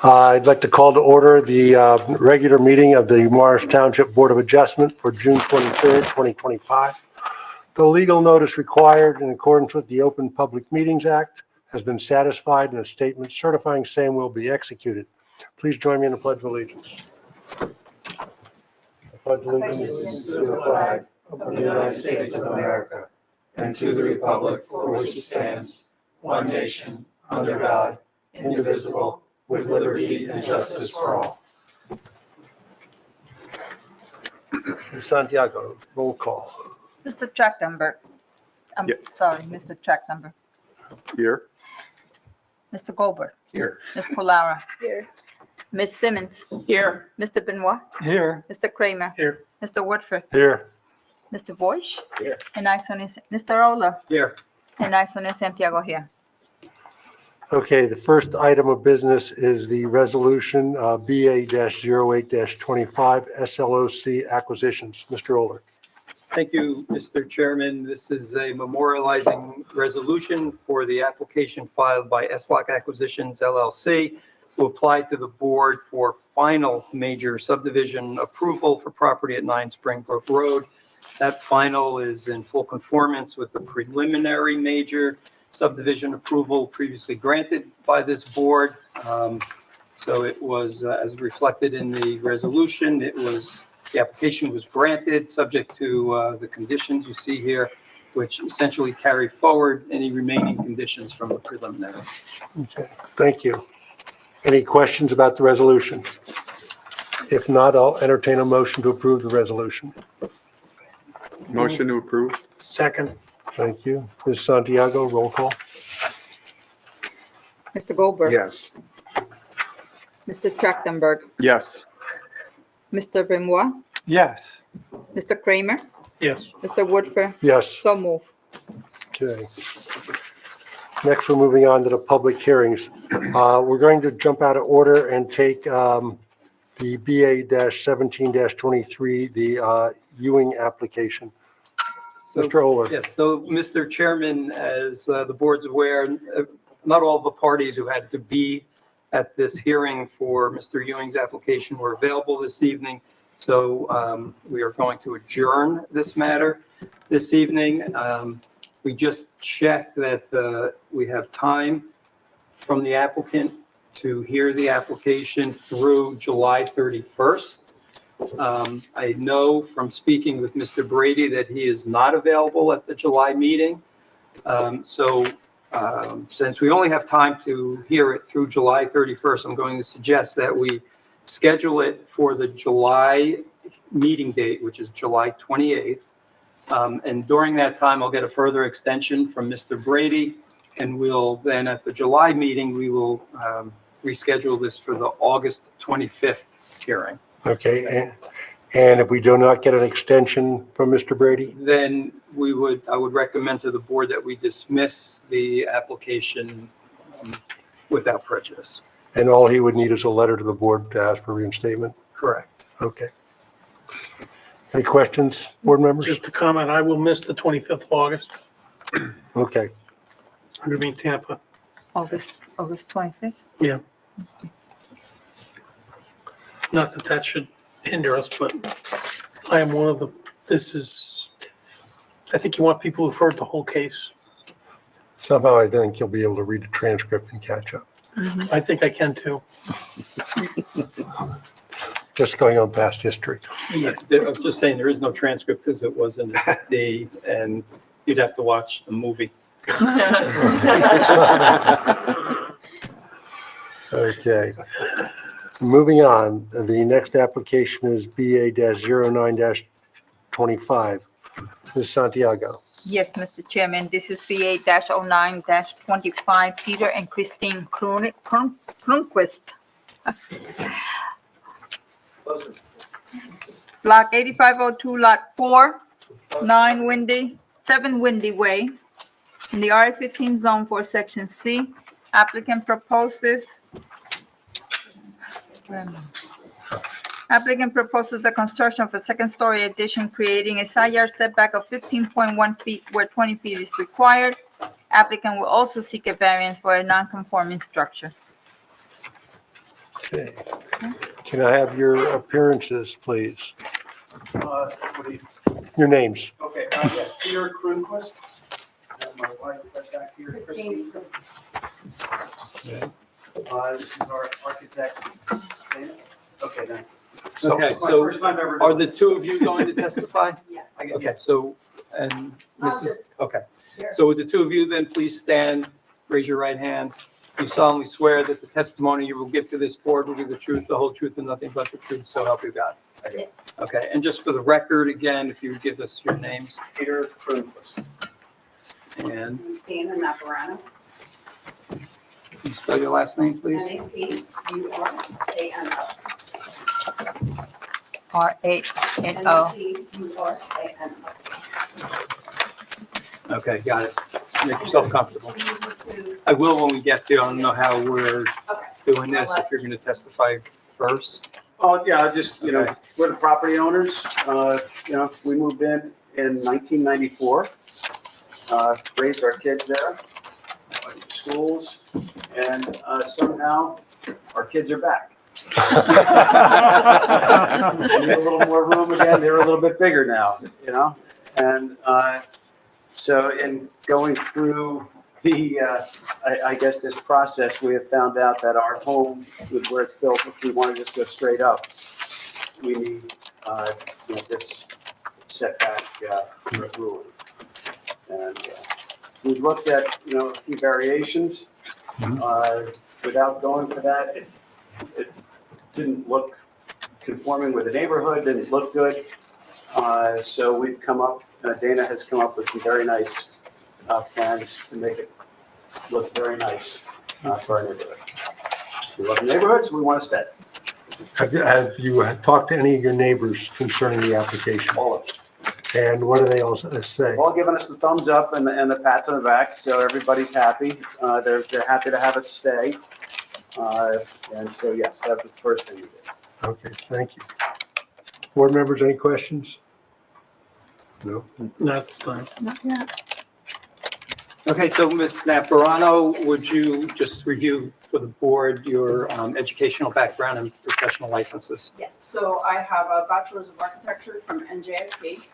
I'd like to call to order the regular meeting of the Morris Township Board of Adjustment for June 23rd, 2025. The legal notice required in accordance with the Open Public Meetings Act has been satisfied and a statement certifying same will be executed. Please join me in the Pledge of Allegiance. I pledge allegiance to the flag of the United States of America and to the republic for which it stands, one nation, under God, indivisible, with liberty and justice for all. Ms. Santiago, roll call. Mr. Trachtenberg. Sorry, Mr. Trachtenberg. Here. Mr. Goldberg. Here. Ms. Polara. Here. Ms. Simmons. Here. Mr. Benoit. Here. Mr. Kramer. Here. Mr. Woodford. Here. Mr. Boyce. Here. And I, Sonia, Mr. Ola. Here. And I, Sonia Santiago, here. Okay, the first item of business is the resolution BA-08-25 SLOC acquisitions. Mr. Oler. Thank you, Mr. Chairman. This is a memorializing resolution for the application filed by SLOC Acquisitions LLC to apply to the board for final major subdivision approval for property at 9 Springbrook Road. That final is in full conformance with the preliminary major subdivision approval previously granted by this board. So it was, as reflected in the resolution, the application was granted subject to the conditions you see here, which essentially carry forward any remaining conditions from the preliminary. Okay, thank you. Any questions about the resolution? If not, I'll entertain a motion to approve the resolution. Motion to approve. Second. Thank you. Ms. Santiago, roll call. Mr. Goldberg. Yes. Mr. Trachtenberg. Yes. Mr. Benoit. Yes. Mr. Kramer. Yes. Mr. Woodford. Yes. So move. Okay. Next, we're moving on to the public hearings. We're going to jump out of order and take the BA-17-23, the Ewing application. Mr. Oler. Yes, so Mr. Chairman, as the board's aware, not all the parties who had to be at this hearing for Mr. Ewing's application were available this evening. So we are going to adjourn this matter this evening. We just checked that we have time from the applicant to hear the application through July 31st. I know from speaking with Mr. Brady that he is not available at the July meeting. Since we only have time to hear it through July 31st, I'm going to suggest that we schedule it for the July meeting date, which is July 28th. And during that time, I'll get a further extension from Mr. Brady. And we'll then at the July meeting, we will reschedule this for the August 25th hearing. Okay, and if we do not get an extension from Mr. Brady? Then I would recommend to the board that we dismiss the application without prejudice. And all he would need is a letter to the board to ask for reinstatement? Correct. Okay. Any questions, board members? Just a comment, I will miss the 25th of August. Okay, I'm going to be in Tampa. August 25th. Yeah. Not that that should hinder us, but I am one of the, I think you want people who've heard the whole case. somehow I think you'll be able to read the transcript and catch up. I think I can too. Just going on past history. I was just saying, there is no transcript because it wasn't a day, and you'd have to watch the movie. Okay. Moving on, the next application is BA-09-25. Ms. Santiago. Yes, Mr. Chairman, this is BA-09-25, Peter and Christine Cronquist. Block 8502, Lot 4, 7 Windy Way, in the RA15 Zone 4, Section C. Applicant proposes the construction of a second-story addition creating a side yard setback of 15.1 feet where 20 feet is required. Applicant will also seek a variance for a non-conforming structure. Okay. Can I have your appearances, please? Your names. Okay, yes, Peter Kronquist. That's my wife right back here, Christine. This is our architect. Dana. Okay, then. Okay, It's my so first time ever are doing the two of you going to testify? Yes. Okay, so, and I'll Mrs., just- okay. Sure. So would the two of you then please stand, raise your right hands. You solemnly swear that the testimony you will give to this board will be the truth, the whole truth, and nothing but the truth, so help you God. Yeah. Okay, and just for the record, again, if you would give us your names Peter Kronquist. and Dana Navarano, can you spell your last name, please? N-A-P-U-R-A-N-O. R-A-N-O. N-A-P-U-R-A-N-O. Okay, got it. Make yourself comfortable. I will when we get to, I don't know how we're Okay. doing this, if you're going to testify first. Oh, yeah, just, Okay. we're the property owners. We moved in 1994. Raised our kids there, went to schools, and somehow our kids are back. We need a little more room again. They're a little bit bigger now, And so in going through the, I guess this process, we have found out that our home, with where it's built, if we want to just go straight up, we need this setback ruling. And we've looked at, a few variations. Without going for that, it didn't look conforming with the neighborhood, didn't look good. So we've come up, Dana has come up with some very nice plans to make it look very nice for our neighborhood. We love the neighborhoods, we want to stay, Have you talked to any of your neighbors concerning the application? all of them. And what do they all say? All giving us the thumbs up and the pats on the back, so everybody's happy. They're happy to have us stay. And so, yes, that was the first thing we did. Okay, thank you. Board members, any questions? No? Not at this time. Okay, so Ms. Navarano, would you just review for the board your educational background and professional licenses? Yes, so I have a bachelor's of architecture from NJIT.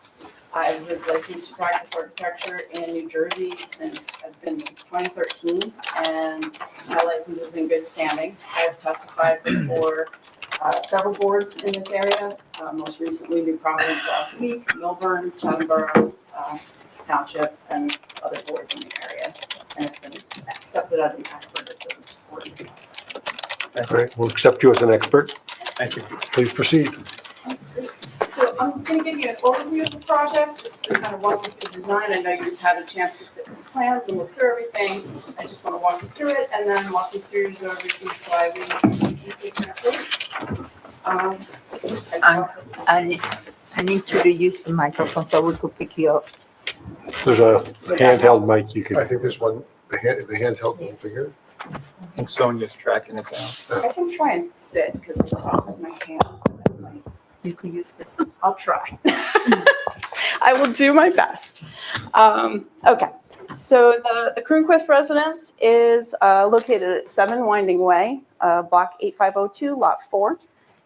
I was licensed to practice architecture in New Jersey since 2013, and my license is in good standing. I have testified before several boards in this area, most recently New Providence last week, Milburn, Chatham Borough Township, and other boards in the area. And it's been accepted as an expert at those boards. All right, we'll accept you as an expert. Thank you. Please proceed. So I'm going to give you an overview of the project, just to kind of walk you through the design. I know you've had a chance to sit with the plans and look through everything. I just want to walk you through it and then walk you through the reasons why we take an approach. I need you to use the microphone so we could pick you up. There's a handheld mic you I can, think there's one, the handheld one over here. I think Sonia's tracking it down. I can try and sit because it's off with my hands. You could use it. I'll try. I will do my best. Okay, so the Kronquist residence is located at 7 Winding Way, Block 8502, Lot 4.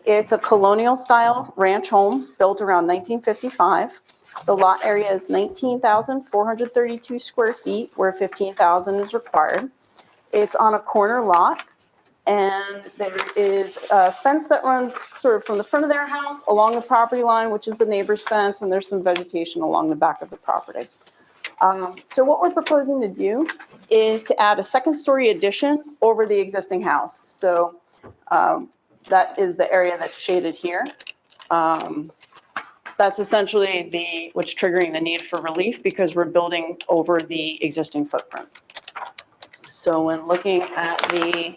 It's a colonial-style ranch home built around 1955. The lot area is 19,432 square feet, where 15,000 is required. It's on a corner lot. And there is a fence that runs sort of from the front of their house along the property line, which is the neighbor's fence, and there's some vegetation along the back of the property. So what we're proposing to do is to add a second-story addition over the existing house. So that is the area that's shaded here. That's essentially what's triggering the need for relief because we're building over the existing footprint. So when looking at the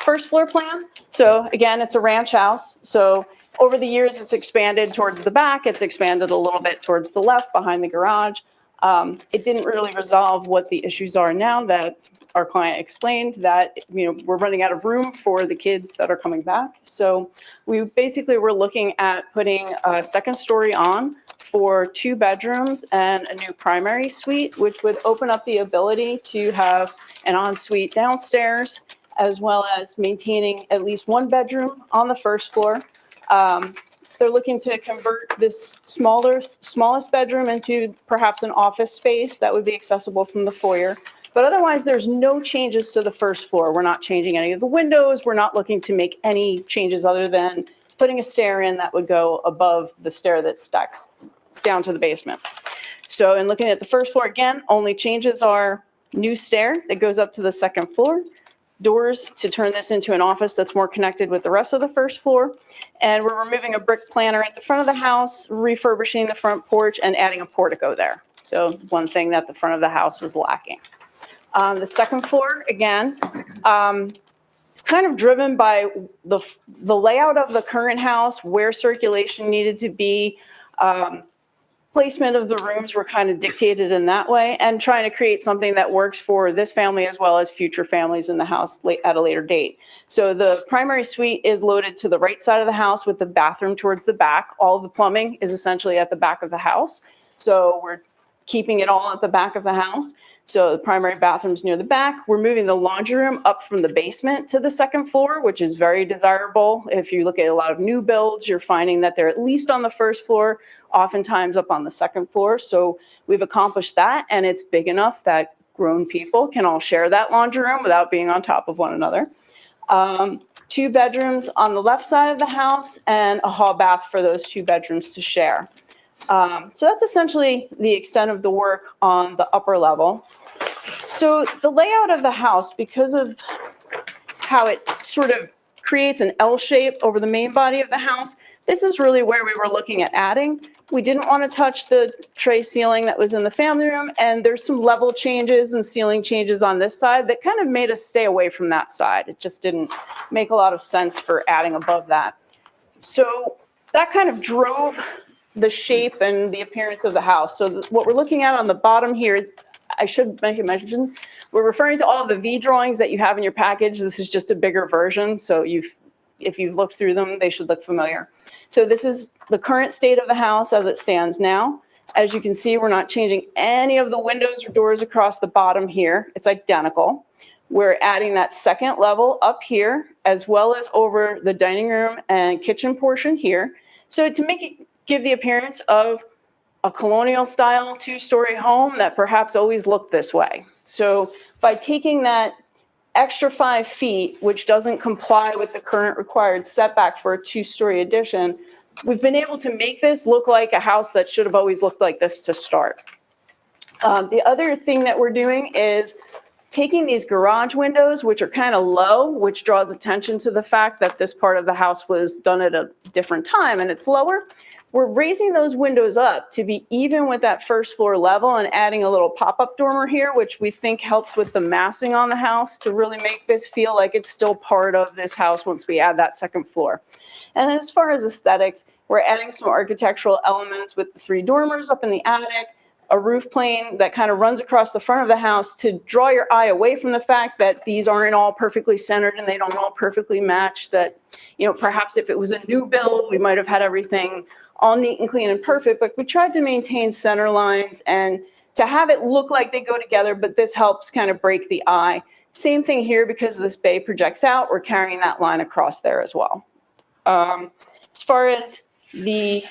first floor plan. So again, it's a ranch house. So over the years, it's expanded towards the back. It's expanded a little bit towards the left behind the garage. It didn't really resolve what the issues are now that our client explained that, we're running out of room for the kids that are coming back. So we basically were looking at putting a second story on for 2 bedrooms and a new primary suite, which would open up the ability to have an ensuite downstairs as well as maintaining at least one bedroom on the first floor. They're looking to convert this smallest bedroom into perhaps an office space that would be accessible from the foyer. But otherwise, there's no changes to the first floor. We're not changing any of the windows. We're not looking to make any changes other than putting a stair in that would go above the stair that stacks down to the basement. So in looking at the first floor, again, only changes are new stair that goes up to the second floor, doors to turn this into an office that's more connected with the rest of the first floor. And we're removing a brick planter at the front of the house, refurbishing the front porch, and adding a portico there. So one thing that the front of the house was lacking. The second floor, again, it's kind of driven by the layout of the current house, where circulation needed to be. Placement of the rooms were kind of dictated in that way, and trying to create something that works for this family as well as future families in the house at a later date. So the primary suite is located to the right side of the house with the bathroom towards the back. All of the plumbing is essentially at the back of the house. So we're keeping it all at the back of the house. So the primary bathroom's near the back. We're moving the laundry room up from the basement to the second floor, which is very desirable. If you look at a lot of new builds, you're finding that they're at least on the first floor, oftentimes up on the second floor. So we've accomplished that, and it's big enough that grown people can all share that laundry room without being on top of one another. 2 bedrooms on the left side of the house and a hall bath for those 2 bedrooms to share. So that's essentially the extent of the work on the upper level. So the layout of the house, because of how it sort of creates an L shape over the main body of the house, this is really where we were looking at adding. We didn't want to touch the tray ceiling that was in the family room, and there's some level changes and ceiling changes on this side that kind of made us stay away from that side. It just didn't make a lot of sense for adding above that. So that kind of drove the shape and the appearance of the house. So what we're looking at on the bottom here, I should make a mention, we're referring to all of the V drawings that you have in your package. This is just a bigger version, so if you've looked through them, they should look familiar. So this is the current state of the house as it stands now. As you can see, we're not changing any of the windows or doors across the bottom here. It's identical. We're adding that second level up here, as well as over the dining room and kitchen portion here. So to make it give the appearance of a colonial style 2-story home that perhaps always looked this way. So by taking that extra 5 feet, which doesn't comply with the current required setback for a 2-story addition, we've been able to make this look like a house that should have always looked like this to start. The other thing that we're doing is taking these garage windows, which are kind of low, which draws attention to the fact that this part of the house was done at a different time and it's lower. We're raising those windows up to be even with that first floor level and adding a little pop-up dormer here, which we think helps with the massing on the house to really make this feel like it's still part of this house once we add that second floor. And then as far as aesthetics, we're adding some architectural elements with the 3 dormers up in the attic, a roof plane that kind of runs across the front of the house to draw your eye away from the fact that these aren't all perfectly centered and they don't all perfectly match. That, you know, perhaps if it was a new build, we might have had everything all neat and clean and perfect, but we tried to maintain center lines and to have it look like they go together, but this helps kind of break the eye. Same thing here, because this bay projects out, we're carrying that line across there as well. As far as the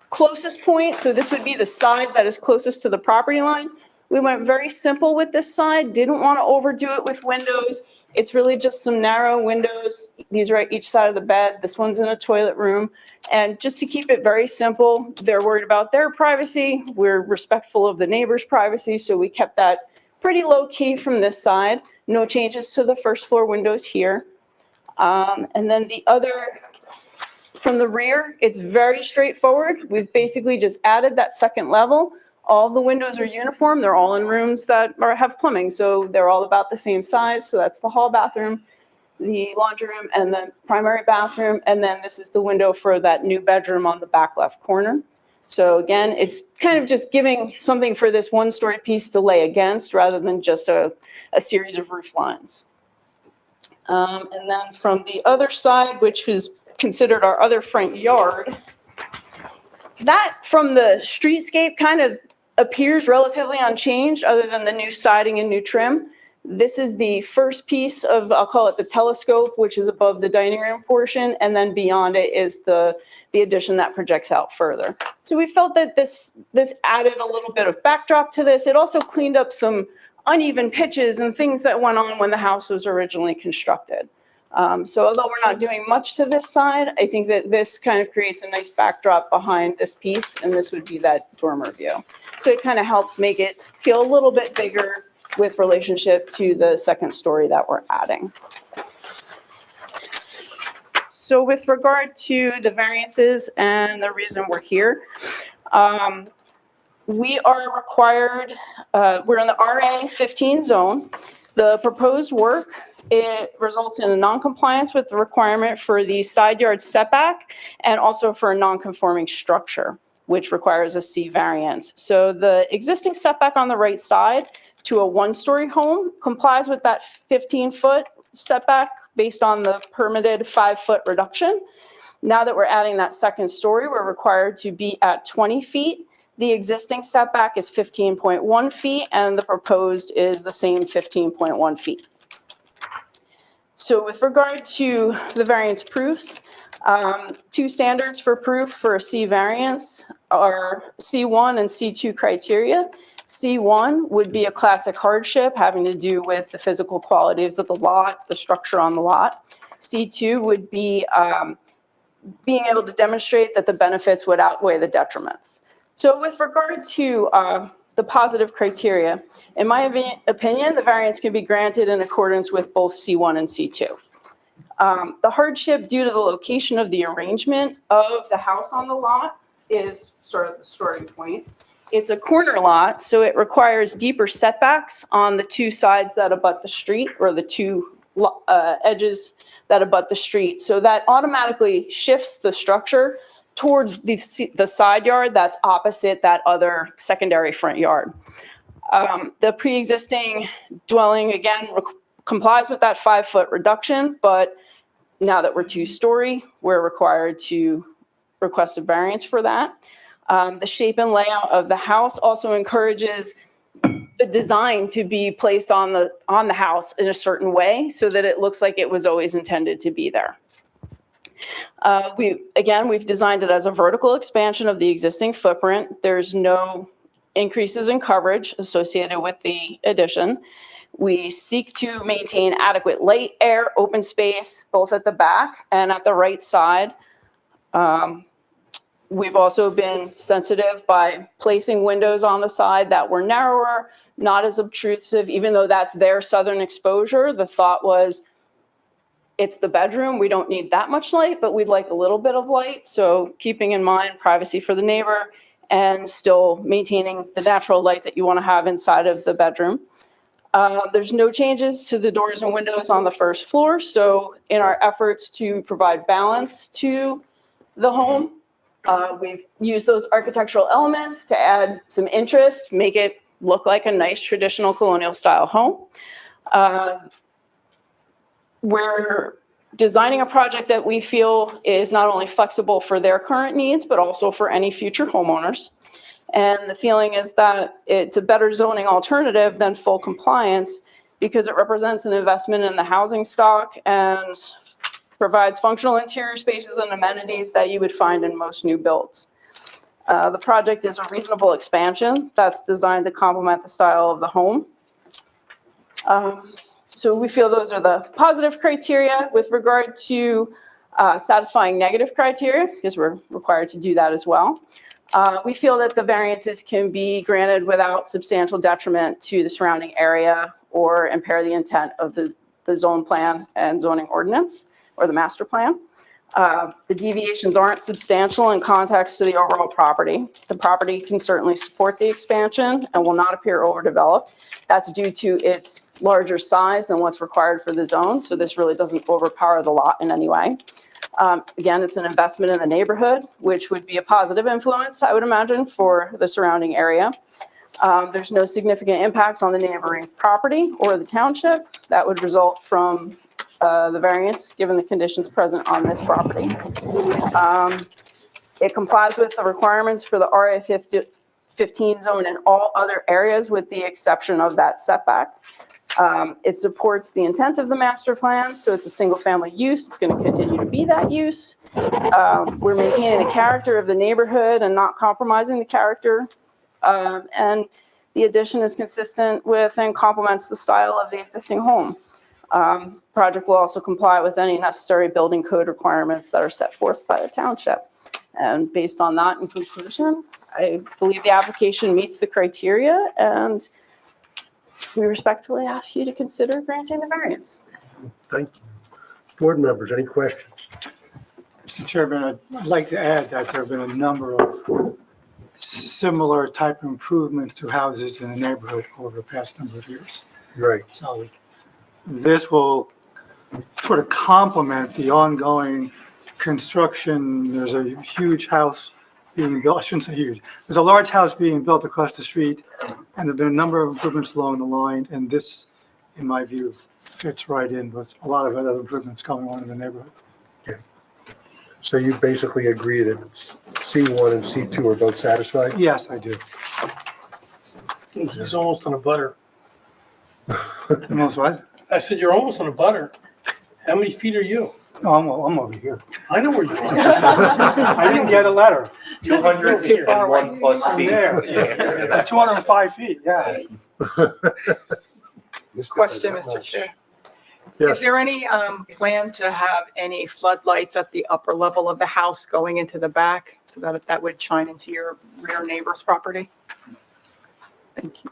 closest point, so this would be the side that is closest to the property line. We went very simple with this side, didn't want to overdo it with windows. It's really just some narrow windows. These are at each side of the bed. This one's in a toilet room. And just to keep it very simple, they're worried about their privacy. We're respectful of the neighbor's privacy, so we kept that pretty low key from this side. No changes to the first floor windows here. And then the other, from the rear, it's very straightforward. We've basically just added that second level. All the windows are uniform. They're all in rooms that have plumbing, so they're all about the same size. So that's the hall bathroom, the laundry room, and the primary bathroom. And then this is the window for that new bedroom on the back left corner. So again, it's kind of just giving something for this 1-story piece to lay against rather than just a series of roof lines. And then from the other side, which is considered our other front yard, that from the streetscape kind of appears relatively unchanged other than the new siding and new trim. This is the first piece of, I'll call it the telescope, which is above the dining room portion, and then beyond it is the addition that projects out further. So we felt that this added a little bit of backdrop to this. It also cleaned up some uneven pitches and things that went on when the house was originally constructed. So although we're not doing much to this side, I think that this kind of creates a nice backdrop behind this piece, and this would be that dormer view. So it kind of helps make it feel a little bit bigger with relationship to the second story that we're adding. So with regard to the variances and the reason we're here, we are required, we're in the RA 15 zone. The proposed work, it results in a non-compliance with the requirement for the side yard setback and also for a non-conforming structure, which requires a C variance. So the existing setback on the right side to a one-story home complies with that 15-foot setback based on the permitted 5-foot reduction. Now that we're adding that second story, we're required to be at 20 feet. The existing setback is 15.1 feet, and the proposed is the same 15.1 feet. So with regard to the variance proofs, two standards for proof for a C variance are C1 and C2 criteria. C1 would be a classic hardship having to do with the physical qualities of the lot, the structure on the lot. C2 would be being able to demonstrate that the benefits would outweigh the detriments. So with regard to the positive criteria, in my opinion, the variance can be granted in accordance with both C1 and C2. The hardship due to the location of the arrangement of the house on the lot is sort of the starting point. It's a corner lot, so it requires deeper setbacks on the two sides that abut the street, or the two edges that abut the street. So that automatically shifts the structure towards the side yard that's opposite that other secondary front yard. The pre-existing dwelling, again, complies with that 5-foot reduction, but now that we're 2-story, we're required to request a variance for that. The shape and layout of the house also encourages the design to be placed on the house in a certain way so that it looks like it was always intended to be there. We've designed it as a vertical expansion of the existing footprint. There's no increases in coverage associated with the addition. We seek to maintain adequate light, air, open space, both at the back and at the right side. We've also been sensitive by placing windows on the side that were narrower, not as obtrusive, even though that's their southern exposure. The thought was, it's the bedroom, we don't need that much light, but we'd like a little bit of light. So keeping in mind privacy for the neighbor and still maintaining the natural light that you want to have inside of the bedroom. There's no changes to the doors and windows on the first floor. So in our efforts to provide balance to the home, we've used those architectural elements to add some interest, make it look like a nice traditional colonial style home. We're designing a project that we feel is not only flexible for their current needs, but also for any future homeowners. And the feeling is that it's a better zoning alternative than full compliance because it represents an investment in the housing stock and provides functional interior spaces and amenities that you would find in most new builds. The project is a reasonable expansion that's designed to complement the style of the home. So we feel those are the positive criteria. With regard to satisfying negative criteria, because we're required to do that as well, we feel that the variances can be granted without substantial detriment to the surrounding area or impair the intent of the zone plan and zoning ordinance or the master plan. The deviations aren't substantial in context to the overall property. The property can certainly support the expansion and will not appear overdeveloped. That's due to its larger size than what's required for the zone, so this really doesn't overpower the lot in any way. Again, it's an investment in the neighborhood, which would be a positive influence, I would imagine, for the surrounding area. There's no significant impacts on the neighboring property or the township that would result from the variance, given the conditions present on this property. It complies with the requirements for the RA 15 zone in all other areas with the exception of that setback. It supports the intent of the master plan, so it's a single-family use. It's going to continue to be that use. We're maintaining the character of the neighborhood and not compromising the character. And the addition is consistent with and complements the style of the existing home. Project will also comply with any necessary building code requirements that are set forth by the township. And based on that, in conclusion, I believe the application meets the criteria, and we respectfully ask you to consider granting the variance. Thank you. Board members, any questions? Mr. Chairman, I'd like to add that there have been a number of similar type of improvements to houses in the neighborhood over the past number of years. Right. So this will sort of complement the ongoing construction. There's a huge house being built, I shouldn't say huge. There's a large house being built across the street, and there've been a number of improvements along the line, and this, in my view, fits right in with a lot of other improvements going on in the neighborhood. So you basically agree that C1 and C2 are both satisfied? Yes, I do. He's almost on a butter. Almost what? I said, you're almost on a butter. How many feet are you? No, I'm over here. I know where you are. I didn't get a letter. 200 feet and 1 plus I'm feet. there. 205 feet, yeah. Question, Mr. Chair. Yes. Is there any plan to have any floodlights at the upper level of the house going into the back so that that would shine into your rear neighbor's property? Thank you.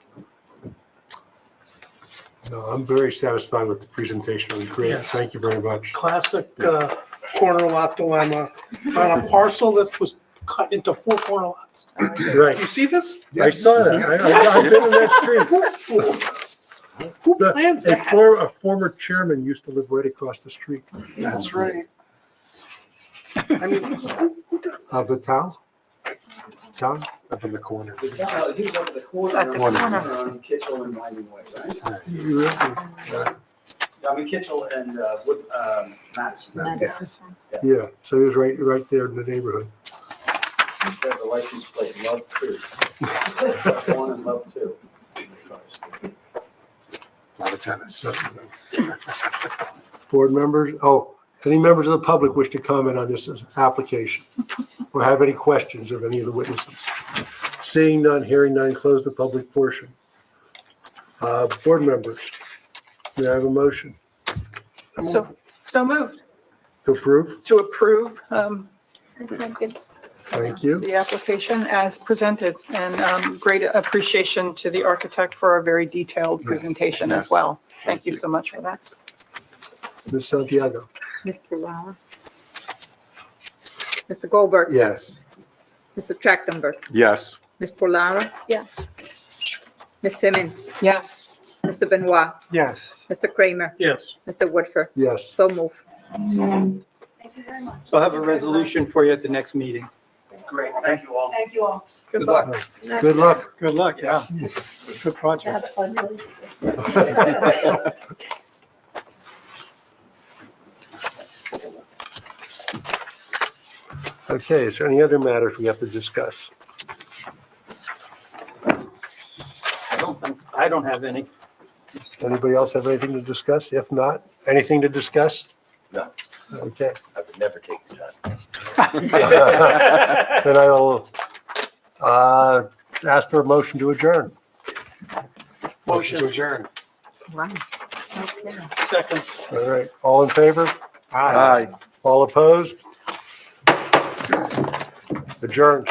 No, I'm very satisfied with the presentation. It was great. Yes. Thank you very much. Classic corner lot dilemma on a parcel that was cut into 4 corner lots. Right. You see this? I saw that. I've been in that street. Who plans A that? a former chairman used to live right across the street. That's right. I mean, who does Of the this? town? Town? Up in the corner. He was over the corner. At the corner. On Kitchell and Winding Way, right? I mean, Kitchell and Madison. Yeah, so he was right there in the neighborhood. They have the license plate, love 2. 1 and love 2. A lot of tennis. Board members, any members of the public wish to comment on this application or have any questions of any of the witnesses? Seeing none, hearing none, close the public portion. Board members, may I have a motion So moved to approve? to approve Thank you. the application as presented, and great appreciation to the architect for a very detailed presentation as well. Thank you so much for that. Ms. Santiago? Mr. Lara. Mr. Goldberg. Yes. Mr. Trachtenberg. Yes. Ms. Polaro. Yes. Ms. Simmons. Yes. Mr. Benoit. Yes. Mr. Kramer. Yes. Mr. Woodford. Yes. So move. So I'll have a resolution for you at the next meeting. Great, thank you all. Thank you all. Good luck. Good luck. Good luck, yeah. Good project. Okay, is there any other matters we have to discuss? I don't have any. Anybody else have anything to discuss? If not, anything to discuss? No. Okay. I would never take the time. Then I will ask for a motion to adjourn. Motion to adjourn. Right. Second. All right, all in favor? Aye. All opposed? Adjourned.